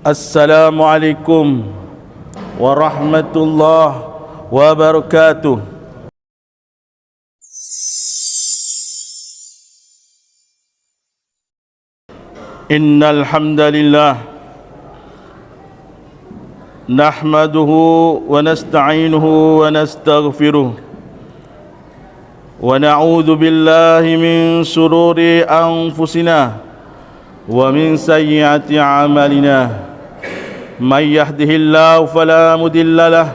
Assalamualaikum warahmatullahi wabarakatuh. Innal hamdalillah nahmaduhu wa nasta'inuhu wa nastaghfiruh wa na'udzu billahi min shururi anfusina wa min sayyiati a'malina. Man yahdihillahu fala mudilla lahu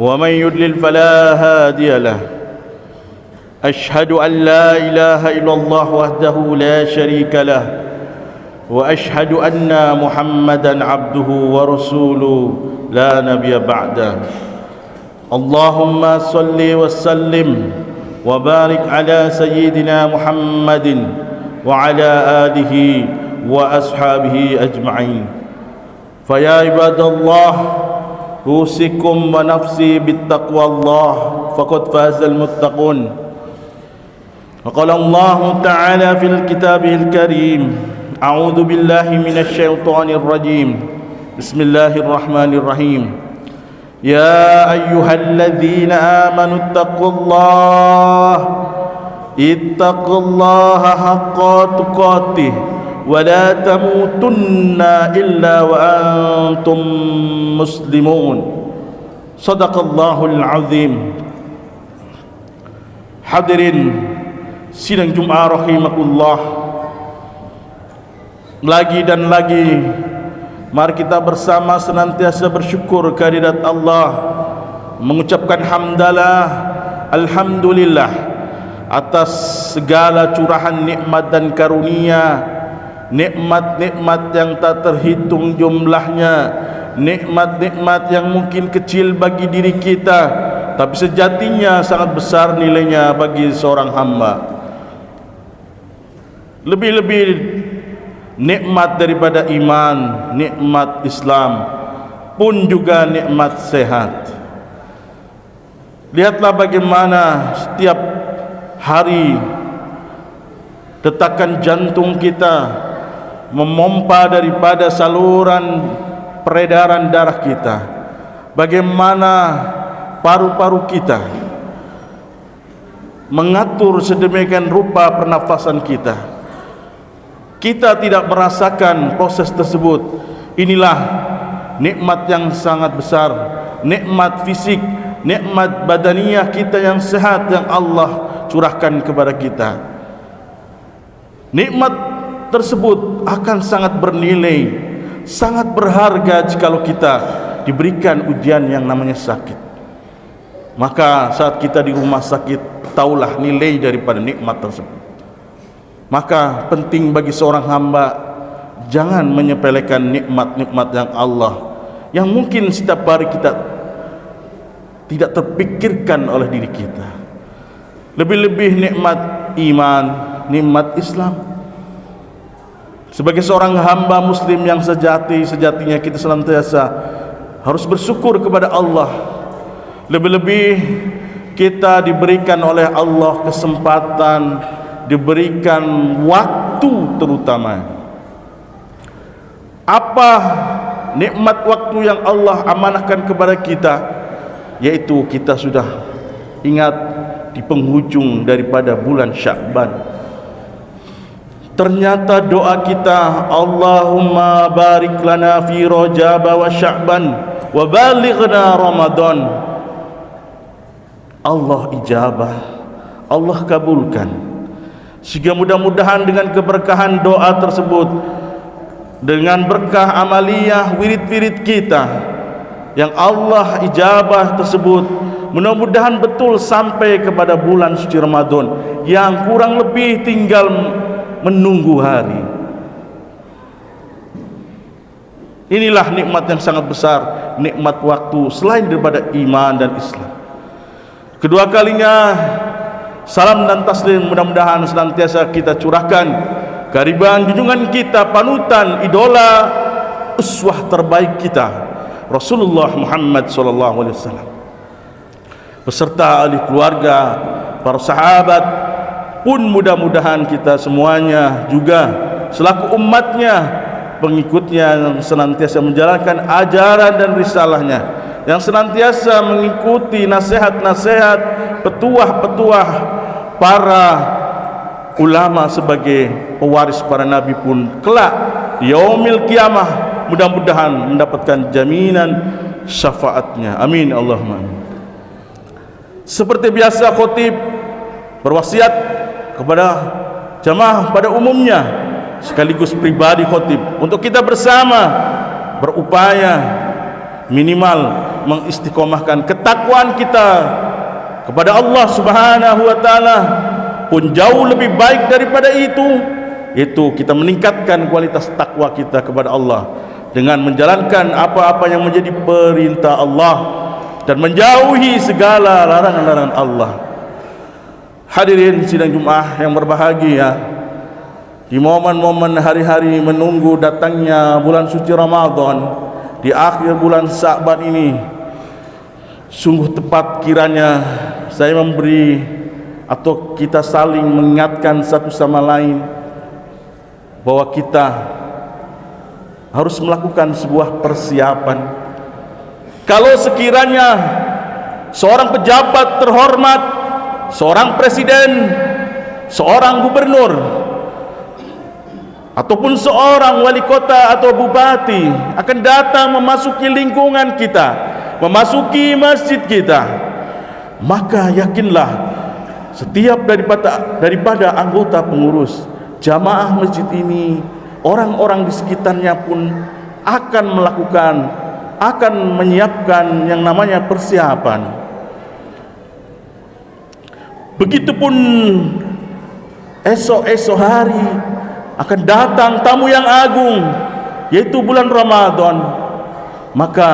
wa man yudlil fala hadiya lahu. Ashhadu an la ilaha illallah wahdahu la syarika lahu wa ashhadu anna Muhammadan abduhu wa rasuluhu la nabiyya ba'da. Allahumma salli wa sallim wa barik ala sayyidina Muhammadin wa ala alihi wa ashabihi ajma'in. Faya ibadallah, usikum wa nafsi bittaqwallah, faqad fazal muttaqun. Wa qala Allah ta'ala fil kitabil karim, a'udzu billahi minasy syaithanir rajim. Bismillahirrahmanirrahim. Ya ayyuhalladzina amanu ittaqullaha haqqa tuqatih wa la tamutunna illa wa antum muslimun. Shadaqallahul azim. Hadirin sidang Jumat rahimakumullah, lagi dan lagi mari kita bersama senantiasa bersyukur kehadirat Allah, mengucapkan hamdalah, alhamdulillah atas segala curahan nikmat dan karunia, nikmat-nikmat yang tak terhitung jumlahnya, nikmat-nikmat yang mungkin kecil bagi diri kita, tapi sejatinya sangat besar nilainya bagi seorang hamba. Lebih-lebih nikmat daripada iman, nikmat Islam, pun juga nikmat sehat. Lihatlah bagaimana setiap hari detakan jantung kita memompa daripada saluran peredaran darah kita, bagaimana paru-paru kita mengatur sedemikian rupa pernafasan kita. Kita tidak merasakan proses tersebut. Inilah nikmat yang sangat besar, nikmat fisik, nikmat badaniyah kita yang sehat yang Allah curahkan kepada kita. Nikmat tersebut akan sangat bernilai, sangat berharga jikalau kita diberikan ujian yang namanya sakit. Maka saat kita di rumah sakit, taulah nilai daripada nikmat tersebut. Maka penting bagi seorang hamba jangan menyepelekan nikmat-nikmat yang Allah, yang mungkin setiap hari kita tidak terpikirkan oleh diri kita. Lebih-lebih nikmat iman, nikmat Islam. Sebagai seorang hamba muslim yang sejatinya kita senantiasa harus bersyukur kepada Allah. Lebih-lebih kita diberikan oleh Allah kesempatan, diberikan waktu terutama. Apa nikmat waktu yang Allah amanahkan kepada kita? Yaitu kita sudah ingat di penghujung daripada bulan Sya'ban. Ternyata doa kita, Allahumma barik lana fi Rajab wa Sya'ban wa balighna Ramadan, Allah ijabah, Allah kabulkan. Sehingga mudah-mudahan dengan keberkahan doa tersebut, dengan berkah amaliyah wirid-wirid kita yang Allah ijabah tersebut, mudah-mudahan betul sampai kepada bulan suci Ramadan yang kurang lebih tinggal menunggu hari. Inilah nikmat yang sangat besar, nikmat waktu selain daripada iman dan Islam. Kedua kalinya salam dan taslim mudah-mudahan senantiasa kita curahkan kehadiran junjungan kita, panutan, idola, uswah terbaik kita, Rasulullah Muhammad SAW, beserta ahli keluarga, para sahabat, pun mudah-mudahan kita semuanya juga selaku umatnya pengikutnya yang senantiasa menjalankan ajaran dan risalahnya, yang senantiasa mengikuti nasihat-nasihat petuah-petuah para ulama sebagai pewaris para nabi pun kelak di yaumil qiyamah mudah-mudahan mendapatkan jaminan syafaatnya. Amin Allahumma amin. Seperti biasa, khotib berwasiat kepada jamaah pada umumnya sekaligus pribadi khotib untuk kita bersama berupaya minimal mengistiqomahkan ketakwaan kita kepada Allah Subhanahu wa taala, pun jauh lebih baik daripada itu, yaitu kita meningkatkan kualitas takwa kita kepada Allah dengan menjalankan apa-apa yang menjadi perintah Allah dan menjauhi segala larangan-larangan Allah. Hadirin sidang Jumat yang berbahagia, di momen-momen hari-hari menunggu datangnya bulan suci Ramadan di akhir bulan Sya'ban ini, sungguh tepat kiranya saya memberi atau kita saling mengingatkan satu sama lain bahwa kita harus melakukan sebuah persiapan. Kalau sekiranya seorang pejabat terhormat, seorang presiden, seorang gubernur, ataupun seorang wali kota atau bupati akan datang memasuki lingkungan kita, memasuki masjid kita, maka yakinlah setiap daripada anggota pengurus jamaah masjid ini, orang-orang di sekitarnya pun akan menyiapkan yang namanya persiapan. Begitupun esok-esok hari akan datang tamu yang agung, yaitu bulan Ramadan. Maka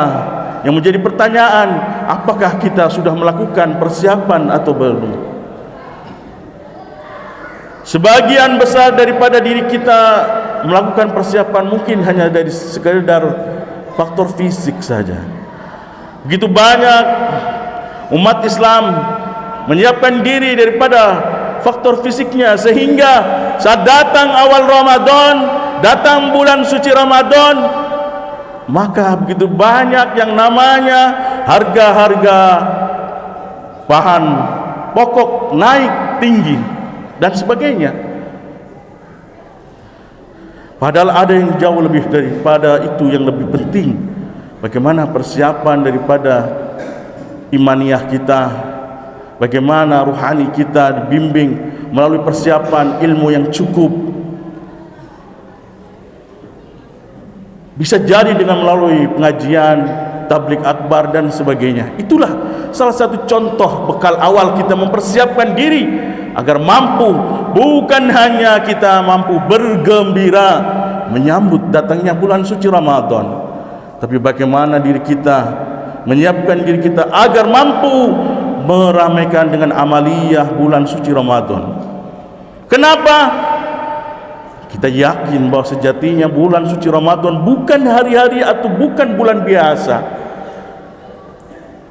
yang menjadi pertanyaan, apakah kita sudah melakukan persiapan atau belum? Sebagian besar daripada diri kita melakukan persiapan mungkin hanya dari sekedar faktor fisik saja. Begitu banyak umat Islam menyiapkan diri daripada faktor fisiknya, sehingga saat datang awal Ramadan, datang bulan suci Ramadan, maka begitu banyak yang namanya harga-harga bahan pokok naik tinggi dan sebagainya. Padahal ada yang jauh lebih daripada itu yang lebih penting. Bagaimana persiapan daripada imaniyah kita, bagaimana ruhani kita dibimbing melalui persiapan ilmu yang cukup. Bisa jadi dengan melalui pengajian, tabligh akbar dan sebagainya. Itulah salah satu contoh bekal awal kita mempersiapkan diri agar mampu, bukan hanya kita mampu bergembira menyambut datangnya bulan suci Ramadan, tapi bagaimana diri kita menyiapkan diri kita agar mampu meramaikan dengan amaliyah bulan suci Ramadan. Kenapa? Kita yakin bahwa sejatinya bulan suci Ramadan bukan hari-hari atau bukan bulan biasa.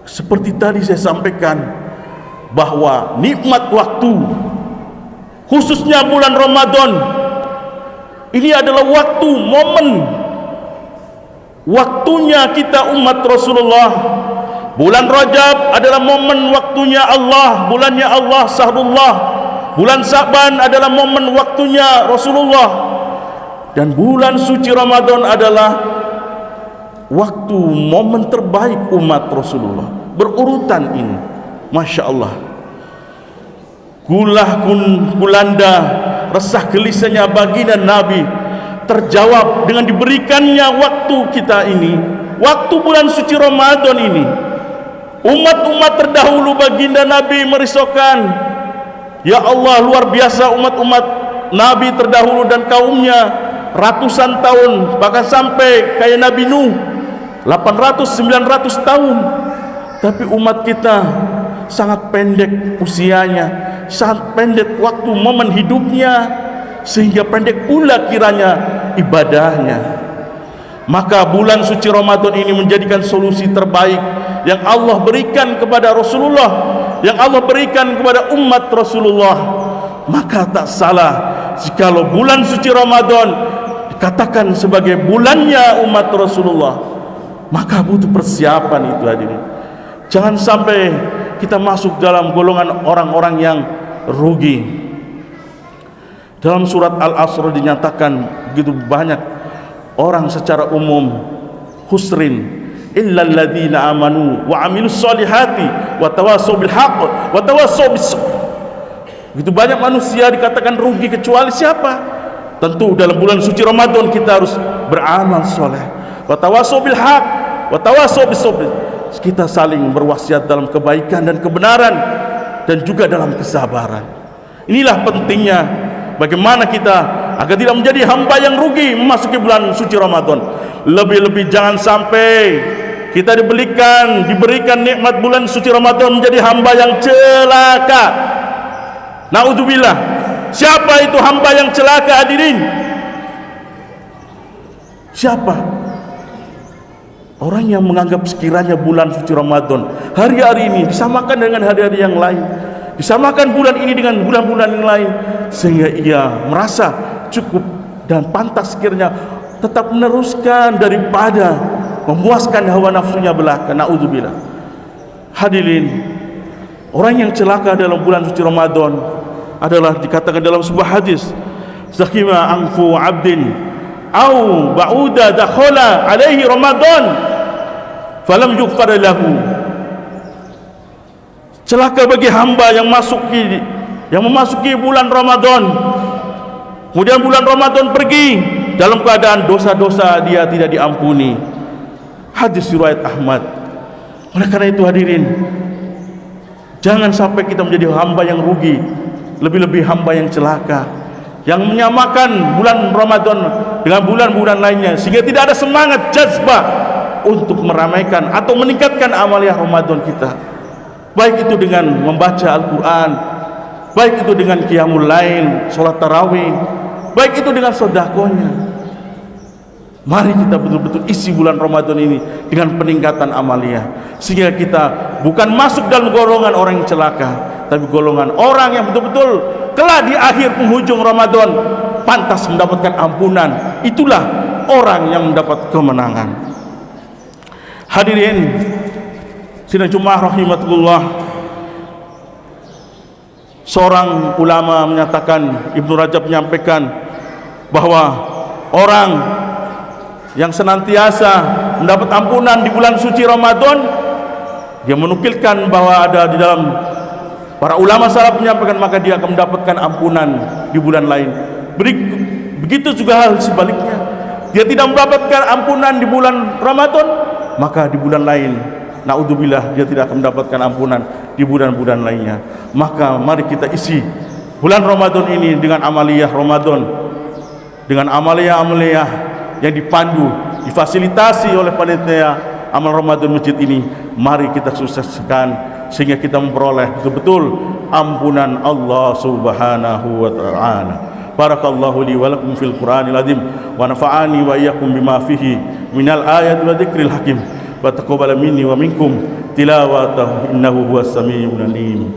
Seperti tadi saya sampaikan bahwa nikmat waktu, khususnya bulan Ramadan, ini adalah waktu, momen waktunya kita umat Rasulullah. Bulan Rajab adalah momen waktunya Allah, bulannya Allah, Syahrullah. Bulan Sya'ban adalah momen waktunya Rasulullah. Dan bulan suci Ramadan adalah waktu, momen terbaik umat Rasulullah. Berurutan ini, Masya Allah. Gulah kulanda, resah gelisahnya baginda Nabi terjawab dengan diberikannya waktu kita ini, waktu bulan suci Ramadan ini. Umat-umat terdahulu baginda Nabi merisaukan, ya Allah, luar biasa umat-umat Nabi terdahulu dan kaumnya, ratusan tahun, bahkan sampai kayak Nabi Nuh 800-900 tahun. Tapi umat kita sangat pendek usianya, sangat pendek waktu momen hidupnya, sehingga pendek pula kiranya ibadahnya. Maka bulan suci Ramadan ini menjadikan solusi terbaik yang Allah berikan kepada Rasulullah, yang Allah berikan kepada umat Rasulullah. Maka tak salah jikalau bulan suci Ramadan katakan sebagai bulannya umat Rasulullah, maka butuh persiapan itu hadirin. Jangan sampai kita masuk dalam golongan orang-orang yang rugi. Dalam surat Al-Asr dinyatakan begitu banyak orang secara umum husrin, illal ladzina amanu wa amilus solihati wa tawassaw bil haqq wa tawassaw bis sabr. Begitu banyak manusia dikatakan rugi, kecuali siapa? Tentu dalam bulan suci Ramadan kita harus beramal soleh. Wa tawassaw bil haqq wa tawassaw bis sabr. Kita saling berwasiat dalam kebaikan dan kebenaran, dan juga dalam kesabaran. Inilah pentingnya bagaimana kita agar tidak menjadi hamba yang rugi memasuki bulan suci Ramadan. Lebih-lebih jangan sampai kita diberikan nikmat bulan suci Ramadan menjadi hamba yang celaka. Naudzubillah. Siapa itu hamba yang celaka hadirin? Siapa? Orang yang menganggap sekiranya bulan suci Ramadan, hari-hari ini disamakan dengan hari-hari yang lain, disamakan bulan ini dengan bulan-bulan yang lain, sehingga ia merasa cukup dan pantas sekiranya tetap meneruskan daripada memuaskan hawa nafsunya belaka. Naudzubillah. Hadirin, orang yang celaka dalam bulan suci Ramadan adalah dikatakan dalam sebuah hadis, zakima anfu abdin au ba'uda dakhala alaihi Ramadan falam yughfar lahu. Celaka bagi hamba yang memasuki bulan Ramadan, kemudian bulan Ramadan pergi dalam keadaan dosa-dosa dia tidak diampuni. Hadis riwayat Ahmad. Oleh karena itu hadirin, jangan sampai kita menjadi hamba yang rugi, lebih-lebih hamba yang celaka, yang menyamakan bulan Ramadan dengan bulan-bulan lainnya, sehingga tidak ada semangat jazbah untuk meramaikan atau meningkatkan amaliyah Ramadan kita, baik itu dengan membaca Al-Quran, baik itu dengan qiyamul lail, sholat tarawih, baik itu dengan sedekahnya. Mari kita betul-betul isi bulan Ramadan ini dengan peningkatan amaliyah, sehingga kita bukan masuk dalam golongan orang yang celaka, tapi golongan orang yang betul-betul kelak di akhir penghujung Ramadan pantas mendapatkan ampunan. Itulah orang yang mendapat kemenangan. Hadirin sidang Jumat rahimatullah, seorang ulama menyatakan, Ibnu Rajab menyampaikan bahwa orang yang senantiasa mendapat ampunan di bulan suci Ramadan, dia menukilkan bahwa ada di dalam para ulama salaf menyampaikan, maka dia akan mendapatkan ampunan di bulan lain. Begitu juga hal sebaliknya, dia tidak mendapatkan ampunan di bulan Ramadan, maka di bulan lain, naudzubillah, dia tidak akan mendapatkan ampunan di bulan-bulan lainnya. Maka mari kita isi bulan Ramadan ini dengan amaliyah Ramadan, dengan amaliyah-amaliyah yang dipandu, difasilitasi oleh panitia amal Ramadan masjid ini. Mari kita sukseskan sehingga kita memperoleh betul-betul ampunan Allah Subhanahu wa ta'ala. Barakallahu li wa lakum fil Qur'anil azim wa nafa'ani wa iyyakum bima fihi minal ayati wa dzikril hakim wa taqabbal minni wa minkum tilawatahu innahu huwas samiul alim.